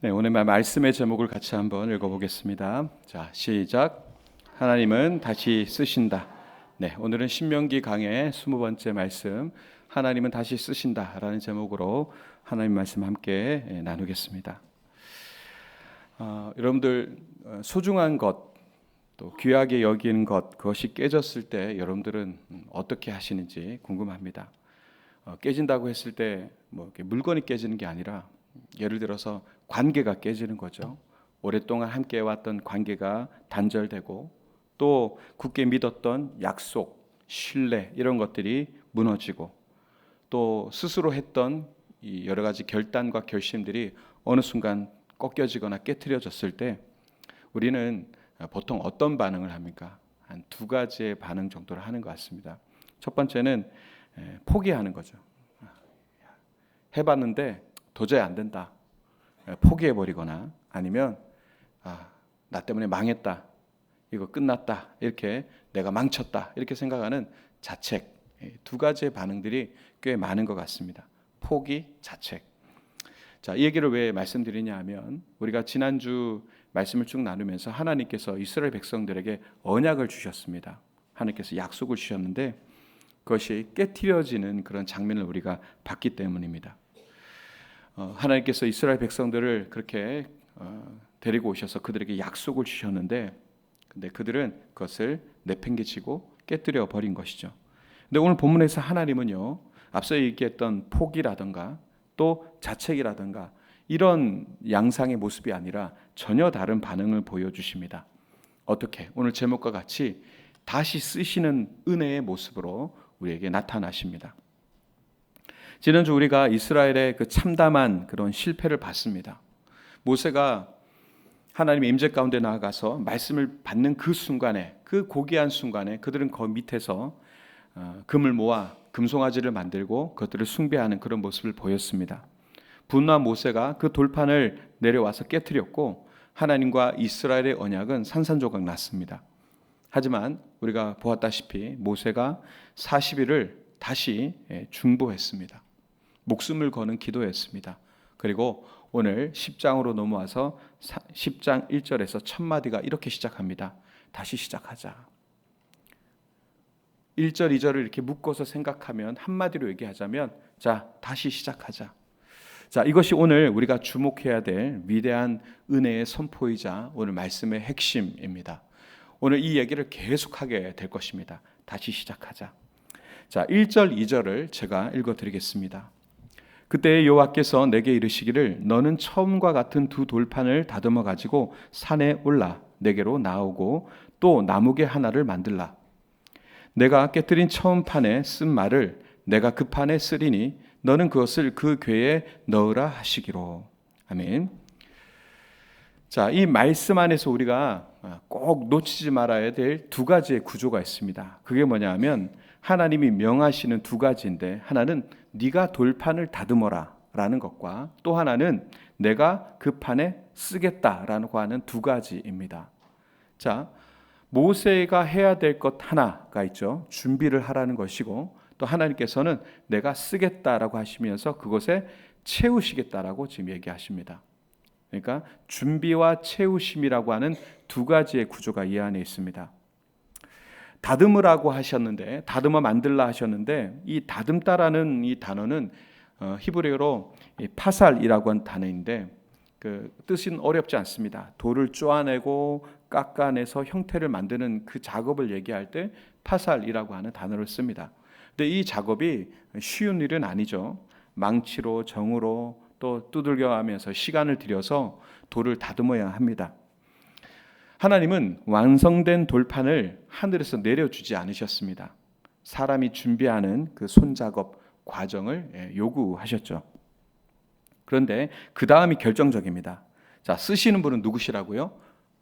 네, 오늘 말씀의 제목을 같이 한번 읽어보겠습니다. 자, 시작. 하나님은 다시 쓰신다. 네, 오늘은 신명기 강의 20번째 말씀, 하나님은 다시 쓰신다라는 제목으로 하나님 말씀 함께 나누겠습니다. 여러분들 소중한 것, 또 귀하게 여기는 것, 그것이 깨졌을 때 여러분들은 어떻게 하시는지 궁금합니다. 깨진다고 했을 때 뭐 물건이 깨지는 게 아니라 예를 들어서 관계가 깨지는 거죠. 오랫동안 함께 왔던 관계가 단절되고 또 굳게 믿었던 약속, 신뢰 이런 것들이 무너지고 또 스스로 했던 이 여러 가지 결단과 결심들이 어느 순간 꺾여지거나 깨트려졌을 때 우리는 보통 어떤 반응을 합니까? 한 두 가지의 반응 정도를 하는 것 같습니다. 첫 번째는 포기하는 거죠. 해봤는데 도저히 안 된다. 포기해버리거나 아니면 나 때문에 망했다. 이거 끝났다. 이렇게 내가 망쳤다. 이렇게 생각하는 자책. 두 가지의 반응들이 꽤 많은 것 같습니다. 포기, 자책. 자, 이 얘기를 왜 말씀드리냐 하면 우리가 지난주 말씀을 쭉 나누면서 하나님께서 이스라엘 백성들에게 언약을 주셨습니다. 하나님께서 약속을 주셨는데 그것이 깨트려지는 그런 장면을 우리가 봤기 때문입니다. 하나님께서 이스라엘 백성들을 그렇게 데리고 오셔서 그들에게 약속을 주셨는데 근데 그들은 그것을 내팽개치고 깨뜨려 버린 것이죠. 근데 오늘 본문에서 하나님은요, 앞서 얘기했던 포기라든가 또 자책이라든가 이런 양상의 모습이 아니라 전혀 다른 반응을 보여주십니다. 어떻게? 오늘 제목과 같이 다시 쓰시는 은혜의 모습으로 우리에게 나타나십니다. 지난주 우리가 이스라엘의 그 참담한 그런 실패를 봤습니다. 모세가 하나님의 임재 가운데 나아가서 말씀을 받는 그 순간에, 그 고귀한 순간에 그들은 그 밑에서 금을 모아 금송아지를 만들고 그것들을 숭배하는 그런 모습을 보였습니다. 분노한 모세가 그 돌판을 내려와서 깨뜨렸고 하나님과 이스라엘의 언약은 산산조각 났습니다. 하지만 우리가 보았다시피 모세가 40일을 다시 중보했습니다. 목숨을 거는 기도였습니다. 그리고 오늘 10장으로 넘어와서 10장 1절에서 첫 마디가 이렇게 시작합니다. 다시 시작하자. 1절, 2절을 이렇게 묶어서 생각하면 한마디로 얘기하자면 자, 다시 시작하자. 자, 이것이 오늘 우리가 주목해야 될 위대한 은혜의 선포이자 오늘 말씀의 핵심입니다. 오늘 이 얘기를 계속하게 될 것입니다. 다시 시작하자. 자, 1절, 2절을 제가 읽어드리겠습니다. 그때 여호와께서 내게 이르시기를 너는 처음과 같은 두 돌판을 다듬어 가지고 산에 올라 내게로 나오고 또 나무개 하나를 만들라. 내가 깨뜨린 처음 판에 쓴 말을 내가 그 판에 쓰리니 너는 그것을 그 궤에 넣으라 하시기로. 아멘. 자, 이 말씀 안에서 우리가 꼭 놓치지 말아야 될 두 가지의 구조가 있습니다. 그게 뭐냐 하면 하나님이 명하시는 두 가지인데 하나는 네가 돌판을 다듬어라 라는 것과 또 하나는 내가 그 판에 쓰겠다라고 하는 두 가지입니다. 자, 모세가 해야 될 것 하나가 있죠. 준비를 하라는 것이고 또 하나님께서는 내가 쓰겠다라고 하시면서 그것에 채우시겠다라고 지금 얘기하십니다. 그러니까 준비와 채우심이라고 하는 두 가지의 구조가 이 안에 있습니다. 다듬으라고 하셨는데 다듬어 만들라 하셨는데 이 다듬다라는 이 단어는 히브리어로 파살이라고 하는 단어인데 그 뜻은 어렵지 않습니다. 돌을 쪼아내고 깎아내서 형태를 만드는 그 작업을 얘기할 때 파살이라고 하는 단어를 씁니다. 근데 이 작업이 쉬운 일은 아니죠. 망치로 정으로 또 두들겨가면서 시간을 들여서 돌을 다듬어야 합니다. 하나님은 완성된 돌판을 하늘에서 내려주지 않으셨습니다. 사람이 준비하는 그 손작업 과정을 요구하셨죠. 그런데 그 다음이 결정적입니다. 자, 쓰시는 분은 누구시라고요?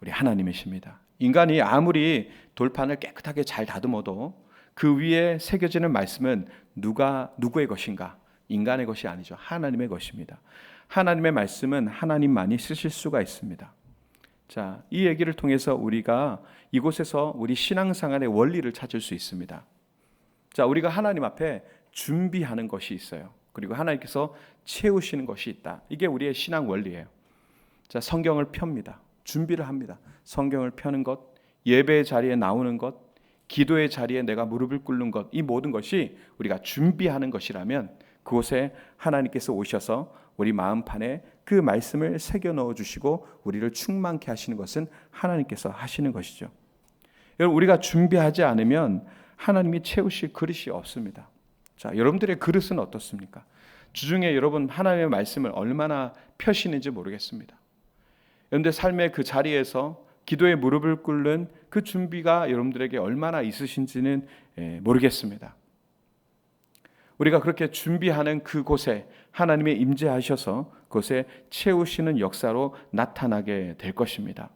우리 하나님이십니다. 인간이 아무리 돌판을 깨끗하게 잘 다듬어도 그 위에 새겨지는 말씀은 누구의 것인가? 인간의 것이 아니죠. 하나님의 것입니다. 하나님의 말씀은 하나님만이 쓰실 수가 있습니다. 자, 이 얘기를 통해서 우리가 이곳에서 우리 신앙생활의 원리를 찾을 수 있습니다. 자, 우리가 하나님 앞에 준비하는 것이 있어요. 그리고 하나님께서 채우시는 것이 있다. 이게 우리의 신앙 원리예요. 자, 성경을 펴니다. 준비를 합니다. 성경을 펴는 것, 예배의 자리에 나오는 것, 기도의 자리에 내가 무릎을 꿇는 것, 이 모든 것이 우리가 준비하는 것이라면 그곳에 하나님께서 오셔서 우리 마음판에 그 말씀을 새겨 넣어 주시고 우리를 충만케 하시는 것은 하나님께서 하시는 것이죠. 여러분, 우리가 준비하지 않으면 하나님이 채우실 그릇이 없습니다. 자, 여러분들의 그릇은 어떻습니까? 주중에 여러분 하나님의 말씀을 얼마나 펴시는지 모르겠습니다. 여러분들 삶의 그 자리에서 기도의 무릎을 꿇는 그 준비가 여러분들에게 얼마나 있으신지는 모르겠습니다. 우리가 그렇게 준비하는 그곳에 하나님이 임재하셔서 그곳에 채우시는 역사로 나타나게 될 것입니다.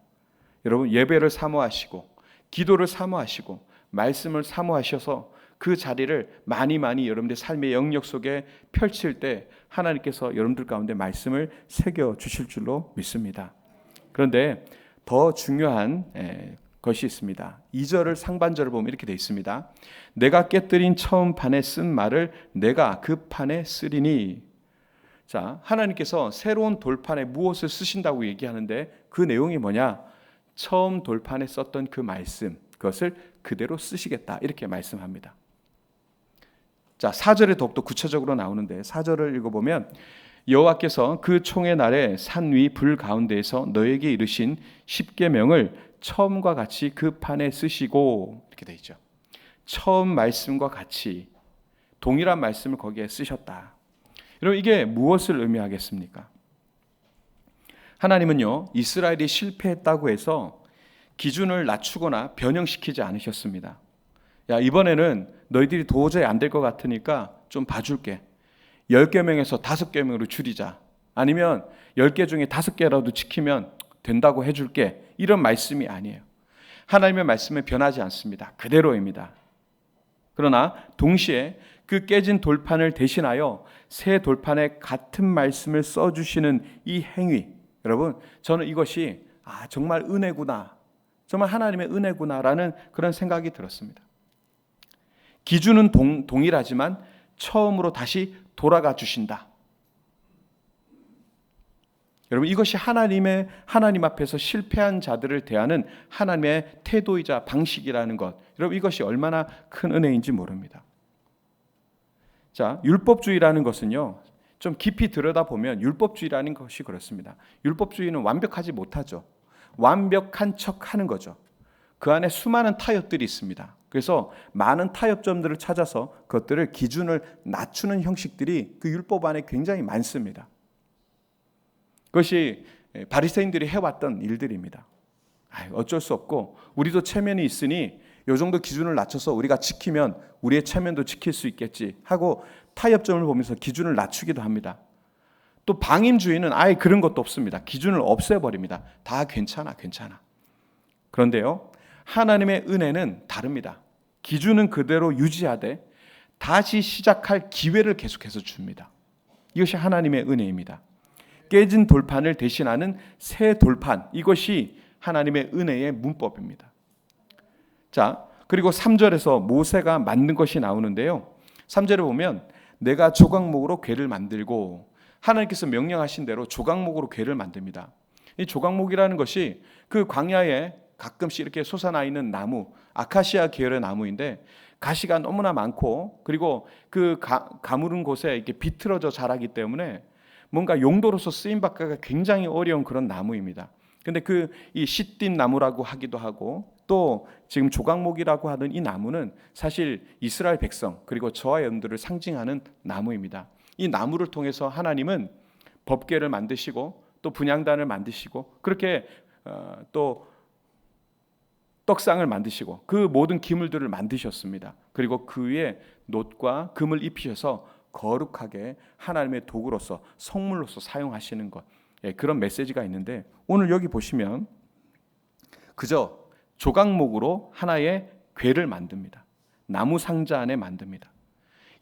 여러분, 예배를 사모하시고 기도를 사모하시고 말씀을 사모하셔서 그 자리를 많이 여러분들의 삶의 영역 속에 펼칠 때 하나님께서 여러분들 가운데 말씀을 새겨 주실 줄로 믿습니다. 그런데 더 중요한 것이 있습니다. 2절을 상반절을 보면 이렇게 되어 있습니다. 내가 깨뜨린 처음 판에 쓴 말을 내가 그 판에 쓰리니. 자, 하나님께서 새로운 돌판에 무엇을 쓰신다고 얘기하는데 그 내용이 뭐냐? 처음 돌판에 썼던 그 말씀, 그것을 그대로 쓰시겠다, 이렇게 말씀합니다. 자, 4절에 더욱더 구체적으로 나오는데 4절을 읽어보면 여호와께서 그 총의 날에 산 위 불 가운데에서 너에게 이르신 십계명을 처음과 같이 그 판에 쓰시고, 이렇게 되어 있죠. 처음 말씀과 같이 동일한 말씀을 거기에 쓰셨다. 여러분, 이게 무엇을 의미하겠습니까? 하나님은요, 이스라엘이 실패했다고 해서 기준을 낮추거나 변형시키지 않으셨습니다. 야, 이번에는 너희들이 도저히 안 될 것 같으니까 좀 봐줄게. 10계명에서 5계명으로 줄이자. 아니면 10개 중에 5개라도 지키면 된다고 해줄게. 이런 말씀이 아니에요. 하나님의 말씀은 변하지 않습니다. 그대로입니다. 그러나 동시에 그 깨진 돌판을 대신하여 새 돌판에 같은 말씀을 써주시는 이 행위, 여러분, 저는 이것이 정말 은혜구나, 정말 하나님의 은혜구나라는 그런 생각이 들었습니다. 기준은 동일하지만 처음으로 다시 돌아가 주신다. 여러분, 이것이 하나님 앞에서 실패한 자들을 대하는 하나님의 태도이자 방식이라는 것, 여러분, 이것이 얼마나 큰 은혜인지 모릅니다. 자, 율법주의라는 것은요, 좀 깊이 들여다보면 율법주의라는 것이 그렇습니다. 율법주의는 완벽하지 못하죠. 완벽한 척하는 거죠. 그 안에 수많은 타협들이 있습니다. 그래서 많은 타협점들을 찾아서 그것들을 기준을 낮추는 형식들이 그 율법 안에 굉장히 많습니다. 그것이 바리새인들이 해왔던 일들입니다. 어쩔 수 없고 우리도 체면이 있으니 이 정도 기준을 낮춰서 우리가 지키면 우리의 체면도 지킬 수 있겠지 하고 타협점을 보면서 기준을 낮추기도 합니다. 또 방임주의는 아예 그런 것도 없습니다. 기준을 없애버립니다. 다 괜찮아. 그런데요, 하나님의 은혜는 다릅니다. 기준은 그대로 유지하되 다시 시작할 기회를 계속해서 줍니다. 이것이 하나님의 은혜입니다. 깨진 돌판을 대신하는 새 돌판, 이것이 하나님의 은혜의 문법입니다. 자, 그리고 3절에서 모세가 만든 것이 나오는데요, 3절에 보면 내가 조각목으로 궤를 만들고, 하나님께서 명령하신 대로 조각목으로 궤를 만듭니다. 이 조각목이라는 것이 그 광야에 가끔씩 이렇게 솟아나 있는 나무, 아카시아 계열의 나무인데 가시가 너무나 많고, 그리고 그 가무른 곳에 이렇게 비틀어져 자라기 때문에 뭔가 용도로서 쓰임 받기가 굉장히 어려운 그런 나무입니다. 근데 이 시띠 나무라고 하기도 하고, 또 지금 조각목이라고 하는 이 나무는 사실 이스라엘 백성 그리고 저와 여러분들을 상징하는 나무입니다. 이 나무를 통해서 하나님은 법궤를 만드시고 또 분향단을 만드시고 그렇게 또 떡상을 만드시고 그 모든 기물들을 만드셨습니다. 그리고 그 위에 놋과 금을 입히셔서 거룩하게 하나님의 도구로서 성물로서 사용하시는 것, 그런 메시지가 있는데, 오늘 여기 보시면 그저 조각목으로 하나의 궤를 만듭니다. 나무 상자 안에 만듭니다.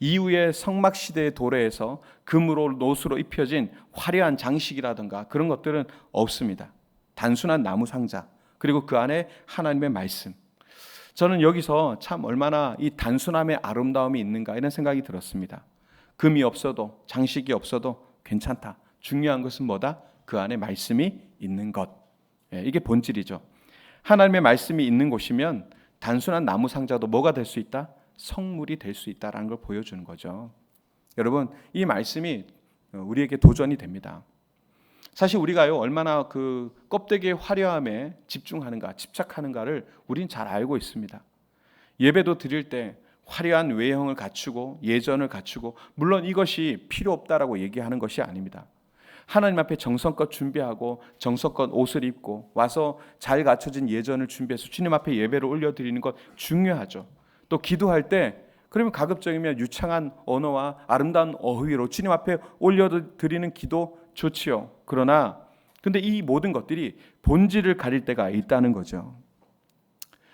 이후에 성막시대의 도래에서 금으로 놋으로 입혀진 화려한 장식이라든가 그런 것들은 없습니다. 단순한 나무 상자, 그리고 그 안에 하나님의 말씀. 저는 여기서 참 얼마나 이 단순함의 아름다움이 있는가 이런 생각이 들었습니다. 금이 없어도 장식이 없어도 괜찮다. 중요한 것은 뭐다? 그 안에 말씀이 있는 것. 이게 본질이죠. 하나님의 말씀이 있는 곳이면 단순한 나무 상자도 뭐가 될 수 있다? 성물이 될 수 있다라는 걸 보여주는 거죠. 여러분, 이 말씀이 우리에게 도전이 됩니다. 사실 우리가요, 얼마나 그 껍데기의 화려함에 집중하는가, 집착하는가를 우린 잘 알고 있습니다. 예배도 드릴 때 화려한 외형을 갖추고 예전을 갖추고, 물론 이것이 필요 없다라고 얘기하는 것이 아닙니다. 하나님 앞에 정성껏 준비하고 정성껏 옷을 입고 와서 잘 갖춰진 예전을 준비해서 주님 앞에 예배를 올려드리는 것 중요하죠. 또 기도할 때 그러면 가급적이면 유창한 언어와 아름다운 어휘로 주님 앞에 올려드리는 기도 좋지요. 그러나 근데 이 모든 것들이 본질을 가릴 때가 있다는 거죠.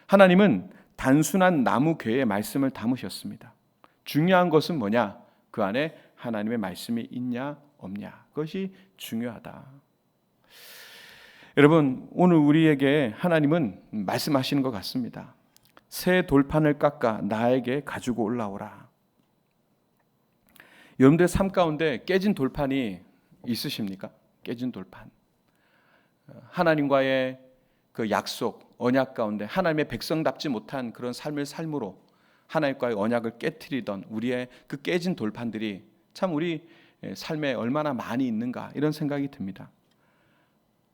하나님은 단순한 나무궤의 말씀을 담으셨습니다. 중요한 것은 뭐냐? 그 안에 하나님의 말씀이 있냐 없냐, 그것이 중요하다. 여러분, 오늘 우리에게 하나님은 말씀하시는 것 같습니다. 새 돌판을 깎아 나에게 가지고 올라오라. 여러분들 삶 가운데 깨진 돌판이 있으십니까? 깨진 돌판. 하나님과의 그 약속, 언약 가운데 하나님의 백성답지 못한 그런 삶을 삶으로 하나님과의 언약을 깨트리던 우리의 그 깨진 돌판들이 참 우리 삶에 얼마나 많이 있는가, 이런 생각이 듭니다.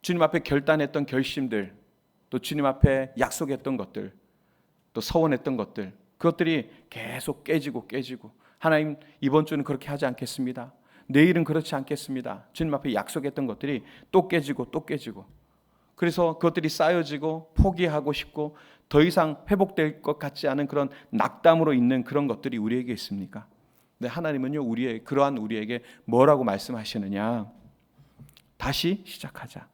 주님 앞에 결단했던 결심들, 또 주님 앞에 약속했던 것들, 또 서원했던 것들, 그것들이 계속 깨지고 하나님 이번 주는 그렇게 하지 않겠습니다. 내일은 그렇지 않겠습니다. 주님 앞에 약속했던 것들이 또 깨지고 그래서 그것들이 쌓여지고 포기하고 싶고 더 이상 회복될 것 같지 않은 그런 낙담으로 있는 그런 것들이 우리에게 있습니까? 근데 하나님은요, 그러한 우리에게 뭐라고 말씀하시느냐? 다시 시작하자.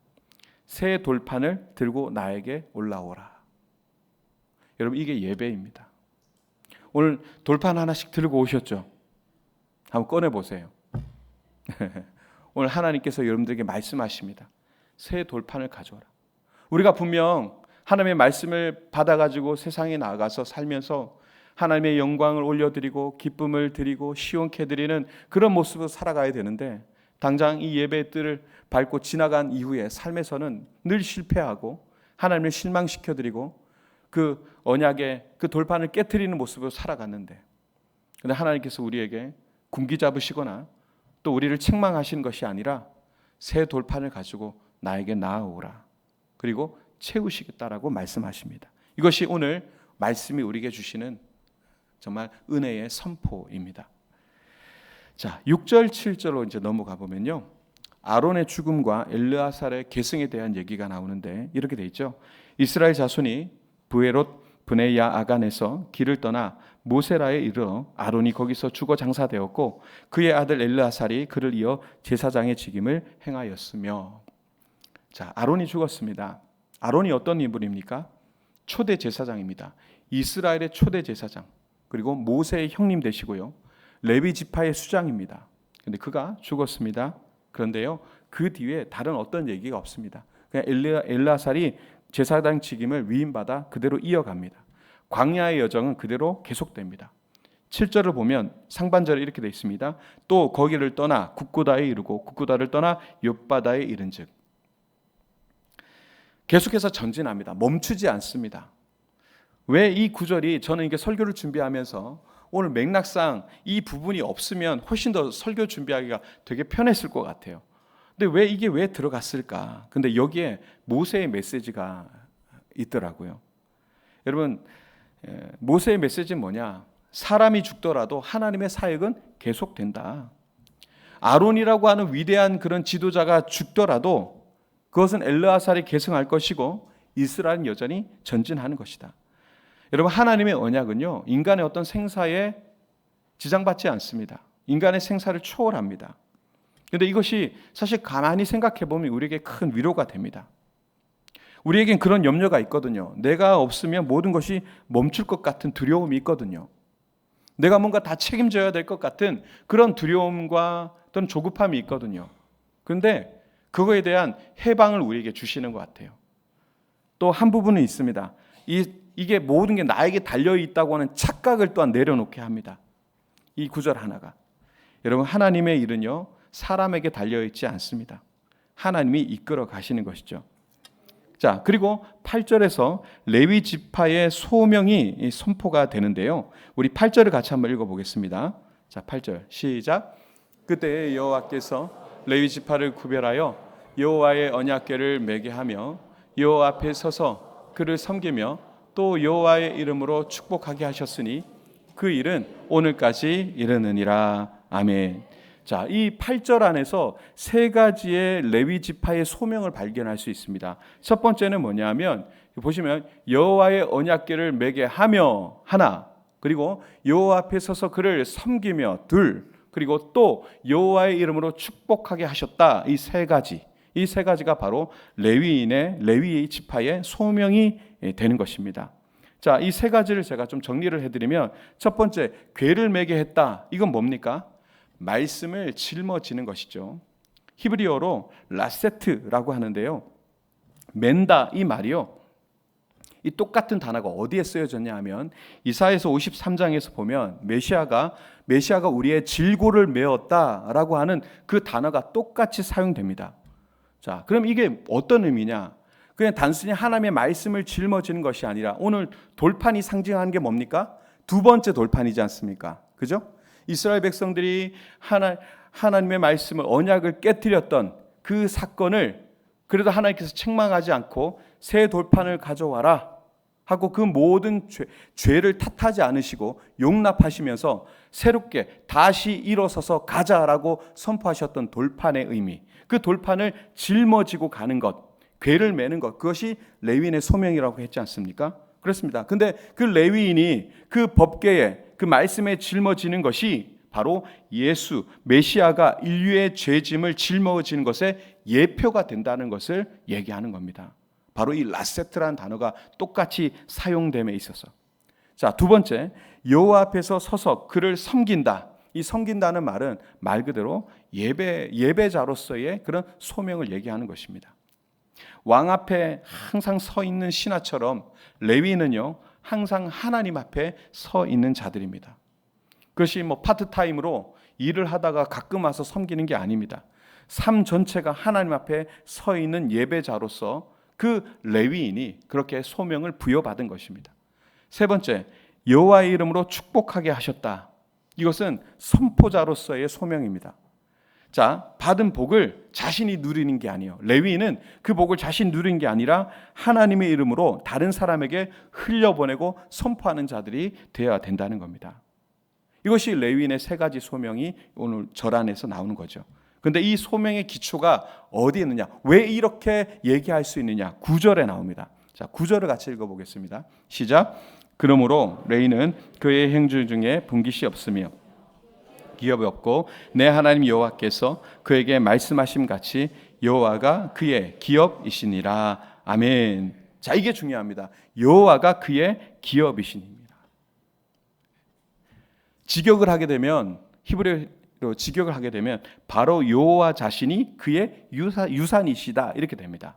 새 돌판을 들고 나에게 올라오라. 여러분, 이게 예배입니다. 오늘 돌판 하나씩 들고 오셨죠? 한번 꺼내 보세요. 오늘 하나님께서 여러분들에게 말씀하십니다. 새 돌판을 가져오라. 우리가 분명 하나님의 말씀을 받아가지고 세상에 나가서 살면서 하나님의 영광을 올려드리고 기쁨을 드리고 시원케 드리는 그런 모습으로 살아가야 되는데, 당장 이 예배의 뜰을 밟고 지나간 이후에 삶에서는 늘 실패하고 하나님을 실망시켜드리고 그 언약의 그 돌판을 깨트리는 모습으로 살아갔는데, 그런데 하나님께서 우리에게 군기 잡으시거나 또 우리를 책망하시는 것이 아니라 새 돌판을 가지고 나에게 나아오라, 그리고 채우시겠다라고 말씀하십니다. 이것이 오늘 말씀이 우리에게 주시는 정말 은혜의 선포입니다. 자, 6절 7절로 이제 넘어가 보면요, 아론의 죽음과 엘르아살의 계승에 대한 얘기가 나오는데 이렇게 돼 있죠. 이스라엘 자손이 브에롯 브네야 아간에서 길을 떠나 모세라에 이르러 아론이 거기서 죽어 장사되었고 그의 아들 엘르아살이 그를 이어 제사장의 직임을 행하였으며. 자, 아론이 죽었습니다. 아론이 어떤 인물입니까? 초대 제사장입니다. 이스라엘의 초대 제사장, 그리고 모세의 형님 되시고요, 레위 지파의 수장입니다. 그런데 그가 죽었습니다. 그런데요, 그 뒤에 다른 어떤 얘기가 없습니다. 그냥 엘르아살이 제사장 직임을 위임받아 그대로 이어갑니다. 광야의 여정은 그대로 계속됩니다. 7절을 보면 상반절에 이렇게 되어 있습니다. 또 거기를 떠나 굽고다에 이르고 굽고다를 떠나 욥바다에 이른즉. 계속해서 전진합니다. 멈추지 않습니다. 왜 이 구절이, 저는 이게 설교를 준비하면서 오늘 맥락상 이 부분이 없으면 훨씬 더 설교 준비하기가 되게 편했을 것 같아요. 근데 이게 왜 들어갔을까? 근데 여기에 모세의 메시지가 있더라고요. 여러분, 모세의 메시지는 뭐냐? 사람이 죽더라도 하나님의 사역은 계속된다. 아론이라고 하는 위대한 그런 지도자가 죽더라도 그것은 엘르아살이 계승할 것이고 이스라엘은 여전히 전진하는 것이다. 여러분, 하나님의 언약은요, 인간의 어떤 생사에 지장받지 않습니다. 인간의 생사를 초월합니다. 그런데 이것이 사실 가만히 생각해 보면 우리에게 큰 위로가 됩니다. 우리에겐 그런 염려가 있거든요. 내가 없으면 모든 것이 멈출 것 같은 두려움이 있거든요. 내가 뭔가 다 책임져야 될 것 같은 그런 두려움과 어떤 조급함이 있거든요. 그런데 그거에 대한 해방을 우리에게 주시는 것 같아요. 또 한 부분은 있습니다. 이게 모든 게 나에게 달려있다고 하는 착각을 또한 내려놓게 합니다. 이 구절 하나가. 여러분, 하나님의 일은요, 사람에게 달려있지 않습니다. 하나님이 이끌어 가시는 것이죠. 자, 그리고 8절에서 레위 지파의 소명이 선포가 되는데요. 우리 8절을 같이 한번 읽어보겠습니다. 자, 8절 시작. 그때 여호와께서 레위 지파를 구별하여 여호와의 언약궤를 매게 하며 여호와 앞에 서서 그를 섬기며 또 여호와의 이름으로 축복하게 하셨으니 그 일은 오늘까지 이르느니라. 아멘. 자, 이 8절 안에서 세 가지의 레위 지파의 소명을 발견할 수 있습니다. 첫 번째는 뭐냐면 보시면 여호와의 언약궤를 매게 하며 하나, 그리고 여호와 앞에 서서 그를 섬기며 둘, 그리고 또 여호와의 이름으로 축복하게 하셨다. 이 세 가지가 바로 레위 지파의 소명이 되는 것입니다. 자, 이 세 가지를 제가 좀 정리를 해드리면 첫 번째, 궤를 매게 했다. 이건 뭡니까? 말씀을 짊어지는 것이죠. 히브리어로 라세트라고 하는데요. 맨다 이 말이요. 이 똑같은 단어가 어디에 쓰여졌냐 하면 이사야서 53장에서 보면 메시아가 우리의 질고를 메었다라고 하는 그 단어가 똑같이 사용됩니다. 자, 그럼 이게 어떤 의미냐? 그냥 단순히 하나님의 말씀을 짊어지는 것이 아니라 오늘 돌판이 상징하는 게 뭡니까? 두 번째 돌판이지 않습니까? 그죠? 이스라엘 백성들이 하나님의 말씀을 언약을 깨뜨렸던 그 사건을 그래도 하나님께서 책망하지 않고 새 돌판을 가져와라 하고 그 모든 죄를 탓하지 않으시고 용납하시면서 새롭게 다시 일어서서 가자라고 선포하셨던 돌판의 의미, 그 돌판을 짊어지고 가는 것, 궤를 매는 것, 그것이 레위인의 소명이라고 했지 않습니까? 그렇습니다. 근데 그 레위인이 그 법궤에 그 말씀에 짊어지는 것이 바로 예수 메시아가 인류의 죄짐을 짊어지는 것의 예표가 된다는 것을 얘기하는 겁니다. 바로 이 라세트라는 단어가 똑같이 사용됨에 있어서. 자, 두 번째, 여호와 앞에서 서서 그를 섬긴다. 이 섬긴다는 말은 말 그대로 예배자로서의 그런 소명을 얘기하는 것입니다. 왕 앞에 항상 서 있는 신하처럼 레위인은요 항상 하나님 앞에 서 있는 자들입니다. 그것이 파트타임으로 일을 하다가 가끔 와서 섬기는 게 아닙니다. 삶 전체가 하나님 앞에 서 있는 예배자로서 그 레위인이 그렇게 소명을 부여받은 것입니다. 세 번째, 여호와의 이름으로 축복하게 하셨다. 이것은 선포자로서의 소명입니다. 자, 받은 복을 자신이 누리는 게 아니에요. 레위인은 그 복을 자신이 누리는 게 아니라 하나님의 이름으로 다른 사람에게 흘려보내고 선포하는 자들이 되어야 된다는 겁니다. 이것이 레위인의 세 가지 소명이 오늘 절 안에서 나오는 거죠. 그런데 이 소명의 기초가 어디에 있느냐? 왜 이렇게 얘기할 수 있느냐? 9절에 나옵니다. 자, 9절을 같이 읽어보겠습니다. 시작. 그러므로 레위인은 그의 행주 중에 분깃이 없으며 기업이 없고 내 하나님 여호와께서 그에게 말씀하심 같이 여호와가 그의 기업이시니라. 아멘. 자, 이게 중요합니다. 여호와가 그의 기업이시니라. 직역을 하게 되면 히브리어로 직역을 하게 되면 바로 여호와 자신이 그의 유산이시다 이렇게 됩니다.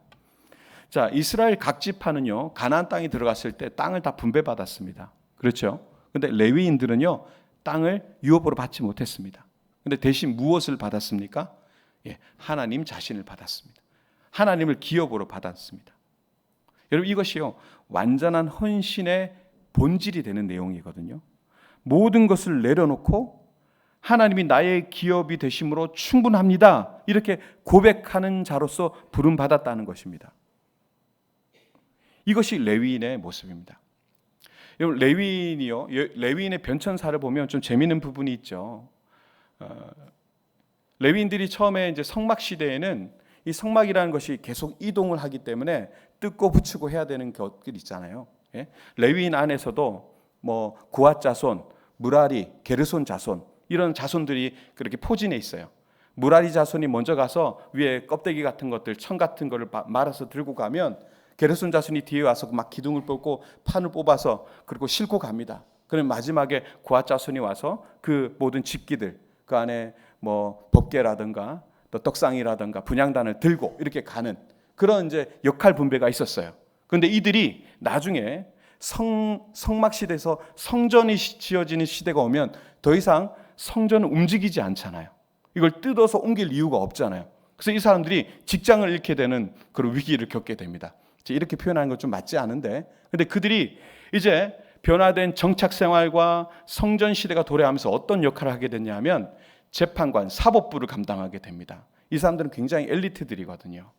자, 이스라엘 각 지파는요 가나안 땅에 들어갔을 때 땅을 다 분배받았습니다. 그렇죠? 근데 레위인들은요 땅을 유업으로 받지 못했습니다. 근데 대신 무엇을 받았습니까? 하나님 자신을 받았습니다. 하나님을 기업으로 받았습니다. 여러분, 이것이요 완전한 헌신의 본질이 되는 내용이거든요. 모든 것을 내려놓고 하나님이 나의 기업이 되심으로 충분합니다. 이렇게 고백하는 자로서 부름받았다는 것입니다. 이것이 레위인의 모습입니다. 여러분, 레위인의 변천사를 보면 좀 재미있는 부분이 있죠. 레위인들이 처음에 이제 성막 시대에는 이 성막이라는 것이 계속 이동을 하기 때문에 뜯고 붙이고 해야 되는 것들이 있잖아요. 레위인 안에서도 고앗 자손, 무라리, 게르손 자손 이런 자손들이 그렇게 포진해 있어요. 무라리 자손이 먼저 가서 위에 껍데기 같은 것들, 청 같은 거를 말아서 들고 가면 게르손 자손이 뒤에 와서 막 기둥을 뽑고 판을 뽑아서 그리고 싣고 갑니다. 그럼 마지막에 고앗 자손이 와서 그 모든 집기들, 그 안에 법궤라든가 또 떡상이라든가 분향단을 들고 이렇게 가는 그런 이제 역할 분배가 있었어요. 그런데 이들이 나중에 성막 시대에서 성전이 지어지는 시대가 오면 더 이상 성전은 움직이지 않잖아요. 이걸 뜯어서 옮길 이유가 없잖아요. 그래서 이 사람들이 직장을 잃게 되는 그런 위기를 겪게 됩니다. 이렇게 표현하는 건 좀 맞지 않은데, 근데 그들이 이제 변화된 정착 생활과 성전 시대가 도래하면서 어떤 역할을 하게 됐냐면 재판관, 사법부를 감당하게 됩니다. 이 사람들은 굉장히 엘리트들이거든요.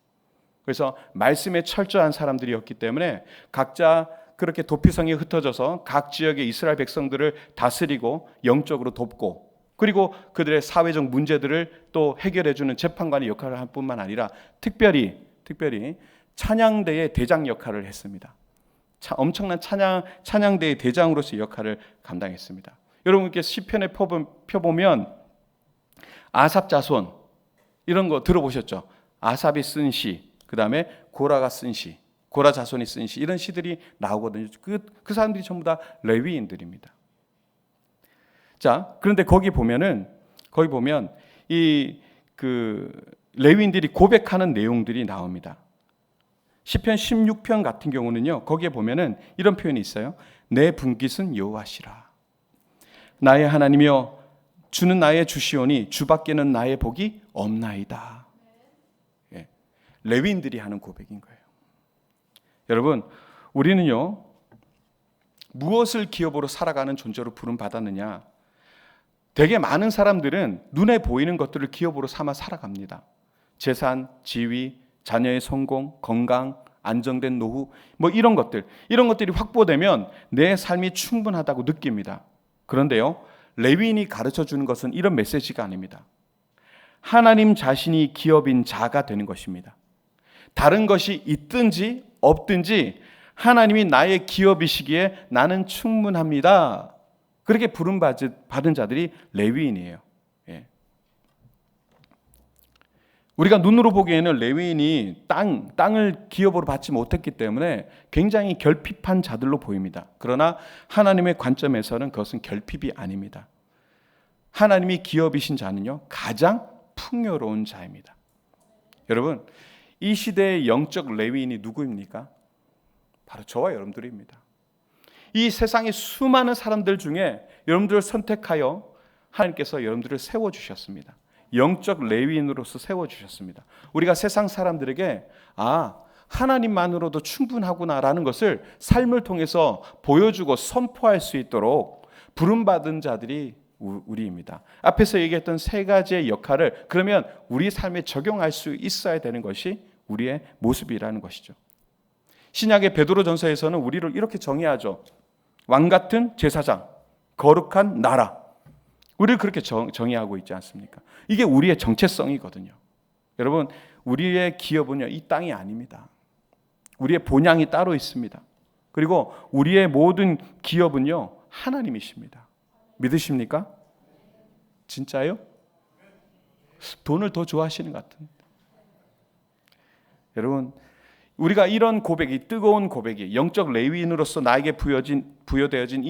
그래서 말씀에 철저한 사람들이었기 때문에 각자 그렇게 도피성이 흩어져서 각 지역의 이스라엘 백성들을 다스리고 영적으로 돕고, 그리고 그들의 사회적 문제들을 또 해결해주는 재판관의 역할을 할 뿐만 아니라 특별히 찬양대의 대장 역할을 했습니다. 엄청난 찬양대의 대장으로서의 역할을 감당했습니다. 여러분께 시편에 펴보면 아삽 자손 이런 거 들어보셨죠? 아삽이 쓴 시, 그 다음에 고라가 쓴 시, 고라 자손이 쓴 시, 이런 시들이 나오거든요. 그 사람들이 전부 다 레위인들입니다. 자, 그런데 거기 보면 이 레위인들이 고백하는 내용들이 나옵니다. 시편 16편 같은 경우는요, 거기에 보면은 이런 표현이 있어요. 내 분깃은 여호와시라. 나의 하나님이여, 주는 나의 주시오니 주밖에는 나의 복이 없나이다. 예, 레위인들이 하는 고백인 거예요. 여러분, 우리는요, 무엇을 기업으로 살아가는 존재로 부름받았느냐? 되게 많은 사람들은 눈에 보이는 것들을 기업으로 삼아 살아갑니다. 재산, 지위, 자녀의 성공, 건강, 안정된 노후, 이런 것들이 확보되면 내 삶이 충분하다고 느낍니다. 그런데요, 레위인이 가르쳐 주는 것은 이런 메시지가 아닙니다. 하나님 자신이 기업인 자가 되는 것입니다. 다른 것이 있든지 없든지 하나님이 나의 기업이시기에 나는 충분합니다. 그렇게 부름받은 자들이 레위인이에요. 예. 우리가 눈으로 보기에는 레위인이 땅을 기업으로 받지 못했기 때문에 굉장히 결핍한 자들로 보입니다. 그러나 하나님의 관점에서는 그것은 결핍이 아닙니다. 하나님이 기업이신 자는요, 가장 풍요로운 자입니다. 여러분, 이 시대의 영적 레위인이 누구입니까? 바로 저와 여러분들입니다. 이 세상의 수많은 사람들 중에 여러분들을 선택하여 하나님께서 여러분들을 세워주셨습니다. 영적 레위인으로서 세워주셨습니다. 우리가 세상 사람들에게 하나님만으로도 충분하구나라는 것을 삶을 통해서 보여주고 선포할 수 있도록 부름받은 자들이 우리입니다. 앞에서 얘기했던 세 가지의 역할을 그러면 우리 삶에 적용할 수 있어야 되는 것이 우리의 모습이라는 것이죠. 신약의 베드로전서에서는 우리를 이렇게 정의하죠. 왕같은 제사장, 거룩한 나라. 우리를 그렇게 정의하고 있지 않습니까? 이게 우리의 정체성이거든요. 여러분, 우리의 기업은요, 이 땅이 아닙니다. 우리의 본향이 따로 있습니다. 그리고 우리의 모든 기업은요, 하나님이십니다. 믿으십니까? 진짜요? 돈을 더 좋아하시는 것 같은데. 여러분, 우리가 이런 고백이, 뜨거운 고백이, 영적 레위인으로서 나에게 부여되어진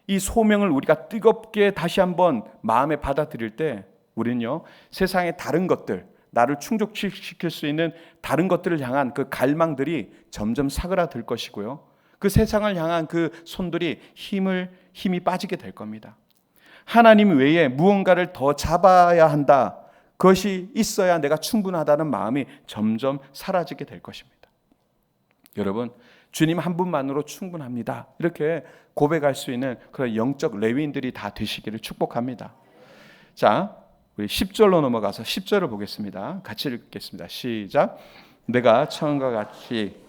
이 소명을 우리가 뜨겁게 다시 한번 마음에 받아들일 때 우리는요, 세상의 다른 것들, 나를 충족시킬 수 있는 다른 것들을 향한 그 갈망들이 점점 사그라들 것이고요, 그 세상을 향한 그 손들이 힘이 빠지게 될 겁니다. 하나님 외에 무언가를 더 잡아야 한다, 그것이 있어야 내가 충분하다는 마음이 점점 사라지게 될 것입니다. 여러분, 주님 한 분만으로 충분합니다. 이렇게 고백할 수 있는 그런 영적 레위인들이 다 되시기를 축복합니다. 자, 우리 10절로 넘어가서 10절을 보겠습니다. 같이 읽겠습니다. 시작. 내가 처음과 같이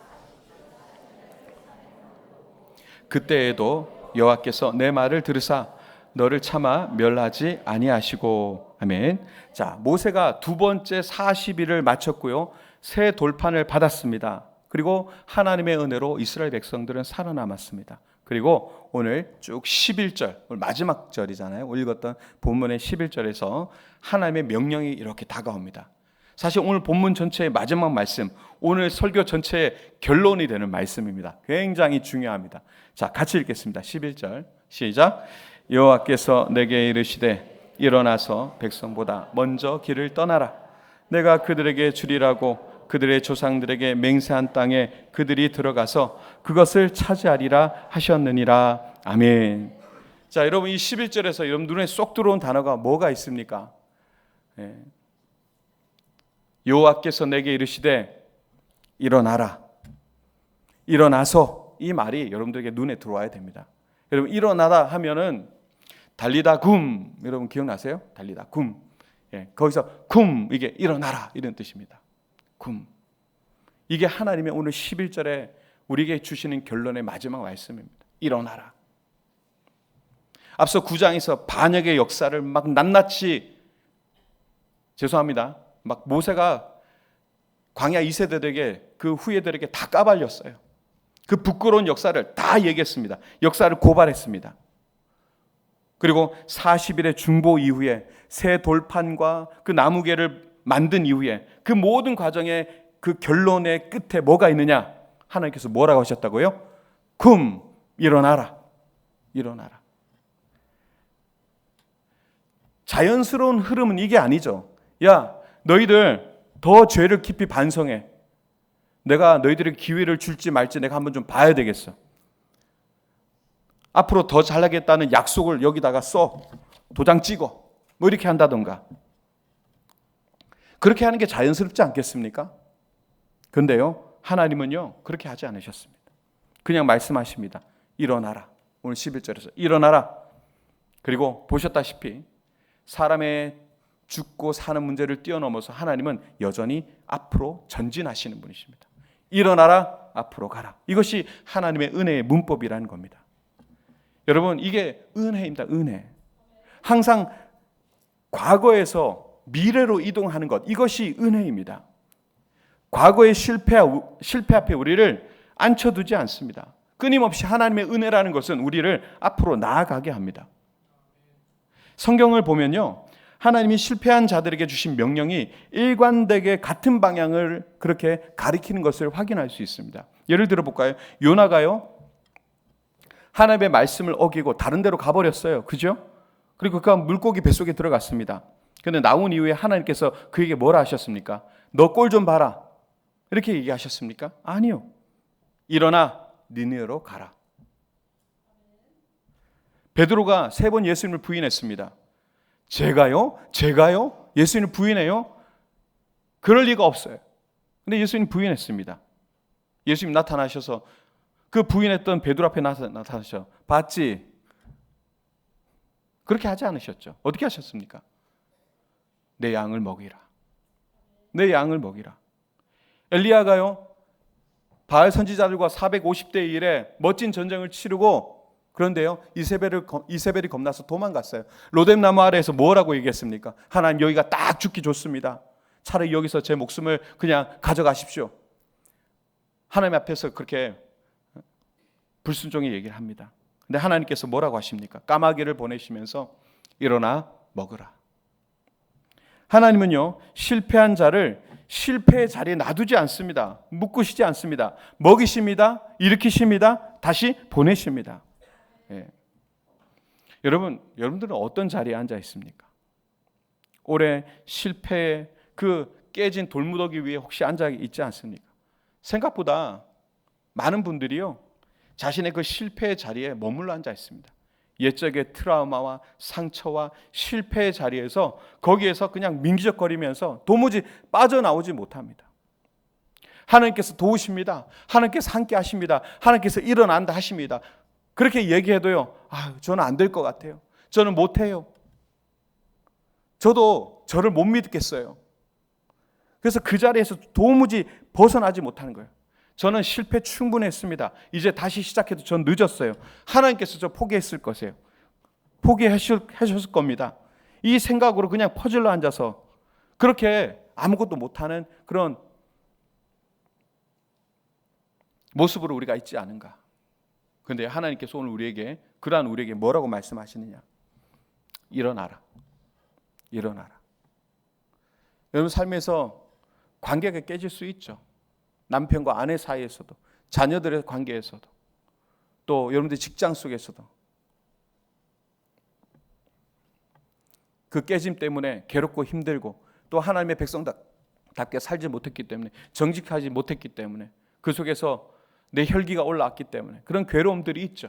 그때에도 여호와께서 내 말을 들으사 너를 차마 멸하지 아니하시고. 아멘. 자, 모세가 두 번째 40일을 마쳤고요, 새 돌판을 받았습니다. 그리고 하나님의 은혜로 이스라엘 백성들은 살아남았습니다. 그리고 오늘 쭉 11절, 오늘 마지막 절이잖아요. 오늘 읽었던 본문의 11절에서 하나님의 명령이 이렇게 다가옵니다. 사실 오늘 본문 전체의 마지막 말씀, 오늘 설교 전체의 결론이 되는 말씀입니다. 굉장히 중요합니다. 자, 같이 읽겠습니다. 11절 시작. 여호와께서 내게 이르시되 일어나서 백성보다 먼저 길을 떠나라. 내가 그들에게 주리라고 그들의 조상들에게 맹세한 땅에 그들이 들어가서 그것을 차지하리라 하셨느니라. 아멘. 자, 여러분, 이 11절에서 여러분 눈에 쏙 들어온 단어가 뭐가 있습니까? 여호와께서 내게 이르시되 일어나라. 일어나서, 이 말이 여러분들에게 눈에 들어와야 됩니다. 여러분, 일어나라 하면은 달리다 굼, 여러분 기억나세요? 달리다 굼. 예, 거기서 굼, 이게 일어나라 이런 뜻입니다. 굼. 이게 하나님의 오늘 11절에 우리에게 주시는 결론의 마지막 말씀입니다. 일어나라. 앞서 9장에서 반역의 역사를 막 낱낱이, 죄송합니다, 막 모세가 광야 2세대들에게, 그 후예들에게 다 까발렸어요. 그 부끄러운 역사를 다 얘기했습니다. 역사를 고발했습니다. 그리고 40일의 중보 이후에 새 돌판과 그 나무개를 만든 이후에 그 모든 과정의 그 결론의 끝에 뭐가 있느냐? 하나님께서 뭐라고 하셨다고요? 굼, 일어나라. 일어나라. 자연스러운 흐름은 이게 아니죠. 야, 너희들 더 죄를 깊이 반성해. 내가 너희들에게 기회를 줄지 말지 내가 한번 좀 봐야 되겠어. 앞으로 더 잘하겠다는 약속을 여기다가 써. 도장 찍어. 뭐 이렇게 한다던가. 그렇게 하는 게 자연스럽지 않겠습니까? 그런데요, 하나님은요 그렇게 하지 않으셨습니다. 그냥 말씀하십니다. 일어나라. 오늘 11절에서 일어나라. 그리고 보셨다시피 사람의 죽고 사는 문제를 뛰어넘어서 하나님은 여전히 앞으로 전진하시는 분이십니다. 일어나라, 앞으로 가라. 이것이 하나님의 은혜의 문법이라는 겁니다. 여러분, 이게 은혜입니다. 은혜. 항상 과거에서 미래로 이동하는 것, 이것이 은혜입니다. 과거의 실패 앞에 우리를 앉혀두지 않습니다. 끊임없이 하나님의 은혜라는 것은 우리를 앞으로 나아가게 합니다. 성경을 보면요, 하나님이 실패한 자들에게 주신 명령이 일관되게 같은 방향을 그렇게 가리키는 것을 확인할 수 있습니다. 예를 들어 볼까요? 요나가요, 하나님의 말씀을 어기고 다른 데로 가버렸어요. 그죠? 그리고 그가 물고기 뱃속에 들어갔습니다. 그런데 나온 이후에 하나님께서 그에게 뭐라 하셨습니까? 너 꼴 좀 봐라. 이렇게 얘기하셨습니까? 아니요. 일어나 니느웨로 가라. 베드로가 3번 예수님을 부인했습니다. 제가요? 예수님을 부인해요? 그럴 리가 없어요. 근데 예수님 부인했습니다. 예수님 나타나셔서 그 부인했던 베드로 앞에 나타나셔. 봤지? 그렇게 하지 않으셨죠. 어떻게 하셨습니까? 내 양을 먹이라. 내 양을 먹이라. 엘리야가요, 바알 선지자들과 450대 1의 멋진 전쟁을 치르고, 그런데요, 이세벨이 겁나서 도망갔어요. 로뎀나무 아래에서 뭐라고 얘기했습니까? 하나님, 여기가 딱 죽기 좋습니다. 차라리 여기서 제 목숨을 그냥 가져가십시오. 하나님 앞에서 그렇게 불순종의 얘기를 합니다. 근데 하나님께서 뭐라고 하십니까? 까마귀를 보내시면서 일어나 먹으라. 하나님은요, 실패한 자를 실패의 자리에 놔두지 않습니다. 묶으시지 않습니다. 먹이십니다. 일으키십니다. 다시 보내십니다. 예. 여러분들은 어떤 자리에 앉아 있습니까? 올해 실패의 그 깨진 돌무더기 위에 혹시 앉아 있지 않습니까? 생각보다 많은 분들이요, 자신의 그 실패의 자리에 머물러 앉아 있습니다. 옛적의 트라우마와 상처와 실패의 자리에서 거기에서 그냥 민기적거리면서 도무지 빠져나오지 못합니다. 하나님께서 도우십니다. 하나님께서 함께 하십니다. 하나님께서 일어난다 하십니다. 그렇게 얘기해도요, 저는 안 될 것 같아요. 저는 못해요. 저도 저를 못 믿겠어요. 그래서 그 자리에서 도무지 벗어나지 못하는 거예요. 저는 실패 충분했습니다. 이제 다시 시작해도 전 늦었어요. 하나님께서 저 포기했을 것이에요. 포기하셨을 겁니다. 이 생각으로 그냥 퍼즐로 앉아서 그렇게 아무것도 못하는 그런 모습으로 우리가 있지 않은가. 그런데 하나님께서 오늘 그러한 우리에게 뭐라고 말씀하시느냐? 일어나라. 일어나라. 여러분 삶에서 관계가 깨질 수 있죠. 남편과 아내 사이에서도, 자녀들의 관계에서도, 또 여러분들 직장 속에서도 그 깨짐 때문에 괴롭고 힘들고, 또 하나님의 백성답게 살지 못했기 때문에, 정직하지 못했기 때문에, 그 속에서 내 혈기가 올라왔기 때문에 그런 괴로움들이 있죠.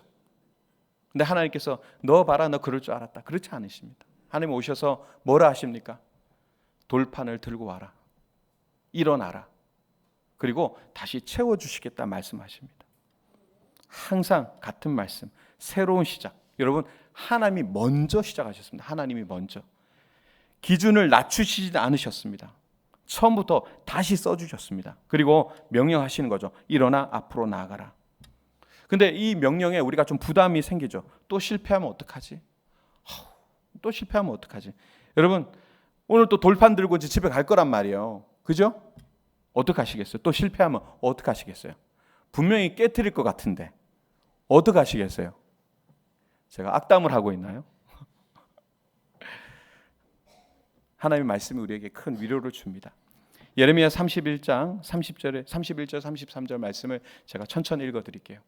근데 하나님께서 너 봐라, 너 그럴 줄 알았다. 그렇지 않으십니다. 하나님 오셔서 뭐라 하십니까? 돌판을 들고 와라. 일어나라. 그리고 다시 채워주시겠다 말씀하십니다. 항상 같은 말씀, 새로운 시작. 여러분, 하나님이 먼저 시작하셨습니다. 하나님이 먼저. 기준을 낮추시지 않으셨습니다. 처음부터 다시 써주셨습니다. 그리고 명령하시는 거죠. 일어나 앞으로 나아가라. 근데 이 명령에 우리가 좀 부담이 생기죠. 또 실패하면 어떡하지? 또 실패하면 어떡하지? 여러분, 오늘 또 돌판 들고 이제 집에 갈 거란 말이에요. 그죠? 어떡하시겠어요? 또 실패하면 어떡하시겠어요? 분명히 깨트릴 것 같은데 어떡하시겠어요? 제가 악담을 하고 있나요? 하나님의 말씀이 우리에게 큰 위로를 줍니다. 예레미야 31장 30절에 31절 33절 말씀을 제가 천천히 읽어드릴게요.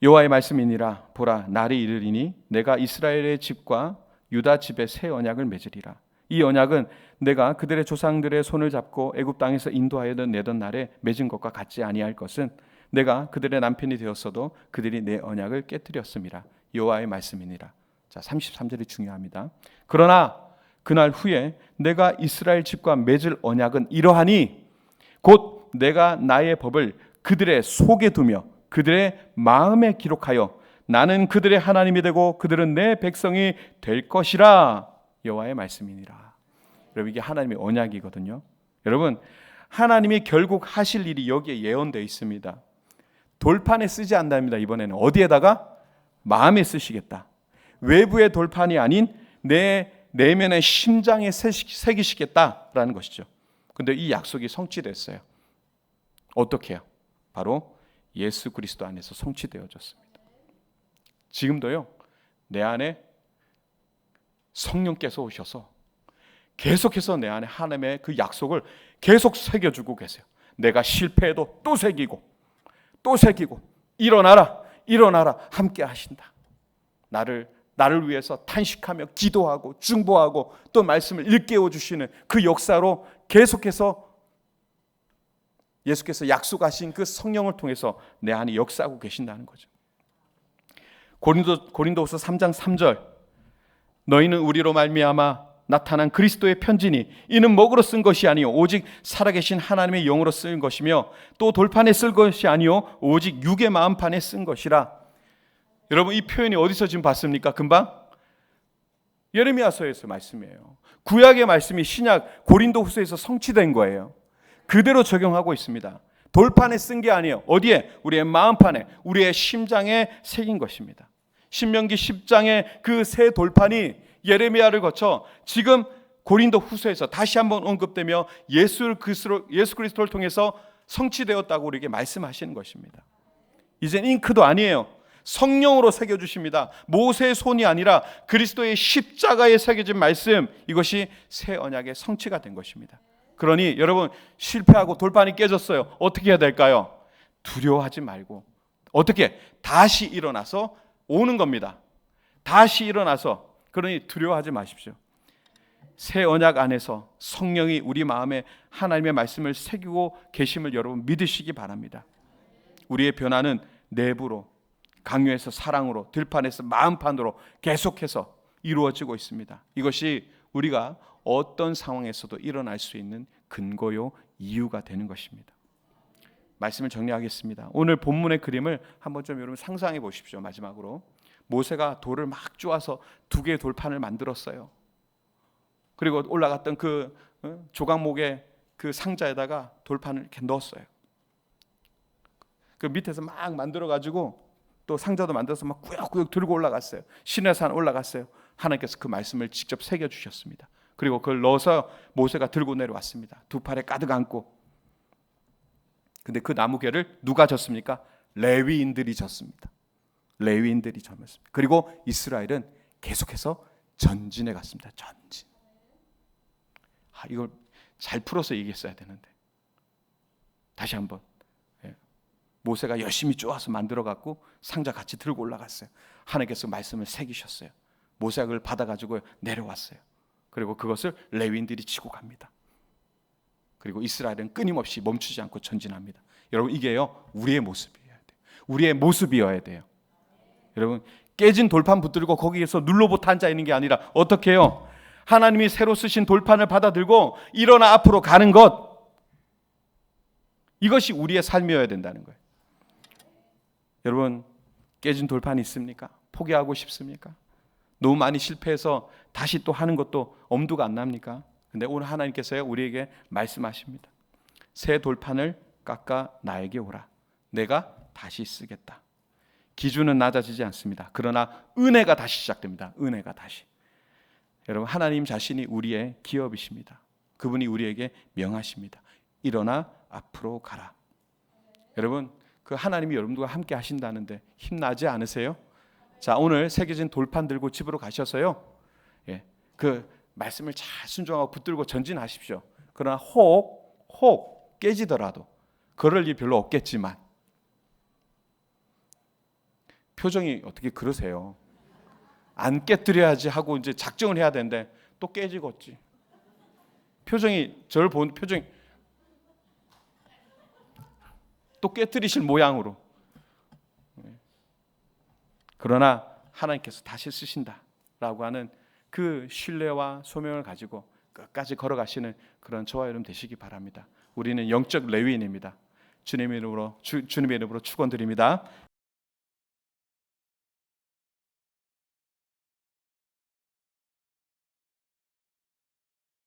여호와의 말씀이니라. 보라, 날이 이르리니 내가 이스라엘의 집과 유다 집에 새 언약을 맺으리라. 이 언약은 내가 그들의 조상들의 손을 잡고 애굽 땅에서 인도하여 내던 날에 맺은 것과 같지 아니할 것은 내가 그들의 남편이 되었어도 그들이 내 언약을 깨뜨렸음이라. 여호와의 말씀이니라. 자, 33절이 중요합니다. 그러나 그날 후에 내가 이스라엘 집과 맺을 언약은 이러하니 곧 내가 나의 법을 그들의 속에 두며 그들의 마음에 기록하여 나는 그들의 하나님이 되고 그들은 내 백성이 될 것이라. 여호와의 말씀이니라. 여러분, 이게 하나님의 언약이거든요. 여러분, 하나님이 결국 하실 일이 여기에 예언되어 있습니다. 돌판에 쓰지 않답니다. 이번에는 어디에다가? 마음에 쓰시겠다. 외부의 돌판이 아닌 내 내면의 심장에 새기시겠다라는 것이죠. 근데 이 약속이 성취됐어요. 어떻게 해요? 바로 예수 그리스도 안에서 성취되어졌습니다. 지금도요, 내 안에 성령께서 오셔서 계속해서 내 안에 하나님의 그 약속을 계속 새겨주고 계세요. 내가 실패해도 또 새기고 또 새기고 일어나라 일어나라 함께 하신다. 나를 위해서 탄식하며 기도하고 중보하고 또 말씀을 일깨워 주시는 그 역사로 계속해서 예수께서 약속하신 그 성령을 통해서 내 안에 역사하고 계신다는 거죠. 고린도후서 3장 3절 너희는 우리로 말미암아 나타난 그리스도의 편지니 이는 먹으로 쓴 것이 아니요 오직 살아계신 하나님의 영으로 쓴 것이며 또 돌판에 쓸 것이 아니요 오직 육의 마음판에 쓴 것이라. 여러분, 이 표현이 어디서 지금 봤습니까? 금방 예레미야서에서 말씀이에요. 구약의 말씀이 신약 고린도후서에서 성취된 거예요. 그대로 적용하고 있습니다. 돌판에 쓴 게 아니에요. 어디에? 우리의 마음판에, 우리의 심장에 새긴 것입니다. 신명기 10장의 그 새 돌판이 예레미야를 거쳐 지금 고린도후서에서 다시 한번 언급되며 예수 그리스도를 통해서 성취되었다고 우리에게 말씀하시는 것입니다. 이젠 잉크도 아니에요. 성령으로 새겨주십니다. 모세의 손이 아니라 그리스도의 십자가에 새겨진 말씀, 이것이 새 언약의 성취가 된 것입니다. 그러니 여러분, 실패하고 돌판이 깨졌어요. 어떻게 해야 될까요? 두려워하지 말고 어떻게? 다시 일어나서 오는 겁니다. 다시 일어나서, 그러니 두려워하지 마십시오. 새 언약 안에서 성령이 우리 마음에 하나님의 말씀을 새기고 계심을 여러분 믿으시기 바랍니다. 우리의 변화는 내부로, 강요에서 사랑으로, 들판에서 마음판으로 계속해서 이루어지고 있습니다. 이것이 우리가 어떤 상황에서도 일어날 수 있는 근거요 이유가 되는 것입니다. 말씀을 정리하겠습니다. 오늘 본문의 그림을 한번 좀 여러분 상상해 보십시오. 마지막으로 모세가 돌을 막 쪼아서 2개의 돌판을 만들었어요. 그리고 올라갔던 그 조각목의 그 상자에다가 돌판을 이렇게 넣었어요. 그 밑에서 막 만들어 가지고 또 상자도 만들어서 막 꾸역꾸역 들고 올라갔어요. 시내산 올라갔어요. 하나님께서 그 말씀을 직접 새겨 주셨습니다. 그리고 그걸 넣어서 모세가 들고 내려왔습니다. 2 팔에 가득 안고. 근데 그 나무개를 누가 졌습니까? 레위인들이 졌습니다. 레위인들이 졌습니다. 그리고 이스라엘은 계속해서 전진해 갔습니다. 전진. 이걸 잘 풀어서 얘기했어야 되는데 다시 한번. 모세가 열심히 쪼아서 만들어 갖고 상자 같이 들고 올라갔어요. 하나님께서 말씀을 새기셨어요. 모세가 그걸 받아가지고 내려왔어요. 그리고 그것을 레위인들이 치고 갑니다. 그리고 이스라엘은 끊임없이 멈추지 않고 전진합니다. 여러분, 이게요 우리의 모습이어야 돼요. 우리의 모습이어야 돼요. 여러분, 깨진 돌판 붙들고 거기에서 눌러붙어 앉아 있는 게 아니라 어떻게 해요? 하나님이 새로 쓰신 돌판을 받아들고 일어나 앞으로 가는 것. 이것이 우리의 삶이어야 된다는 거예요. 여러분, 깨진 돌판이 있습니까? 포기하고 싶습니까? 너무 많이 실패해서 다시 또 하는 것도 엄두가 안 납니까? 근데 오늘 하나님께서 우리에게 말씀하십니다. 새 돌판을 깎아 나에게 오라. 내가 다시 쓰겠다. 기준은 낮아지지 않습니다. 그러나 은혜가 다시 시작됩니다. 은혜가 다시. 여러분, 하나님 자신이 우리의 기업이십니다. 그분이 우리에게 명하십니다. 일어나 앞으로 가라. 여러분, 그 하나님이 여러분들과 함께 하신다는데 힘나지 않으세요? 자, 오늘 새겨진 돌판 들고 집으로 가셔서요, 그 말씀을 잘 순종하고 붙들고 전진하십시오. 그러나 혹 깨지더라도 그럴 일 별로 없겠지만, 표정이 어떻게 그러세요? 안 깨뜨려야지 하고 이제 작정을 해야 되는데 또 깨지겠지. 표정이, 저를 보는 표정이 또 깨뜨리실 모양으로. 그러나 하나님께서 다시 쓰신다라고 하는 그 신뢰와 소명을 가지고 끝까지 걸어가시는 그런 저와 여러분 되시기 바랍니다. 우리는 영적 레위인입니다. 주님의 이름으로 축원드립니다.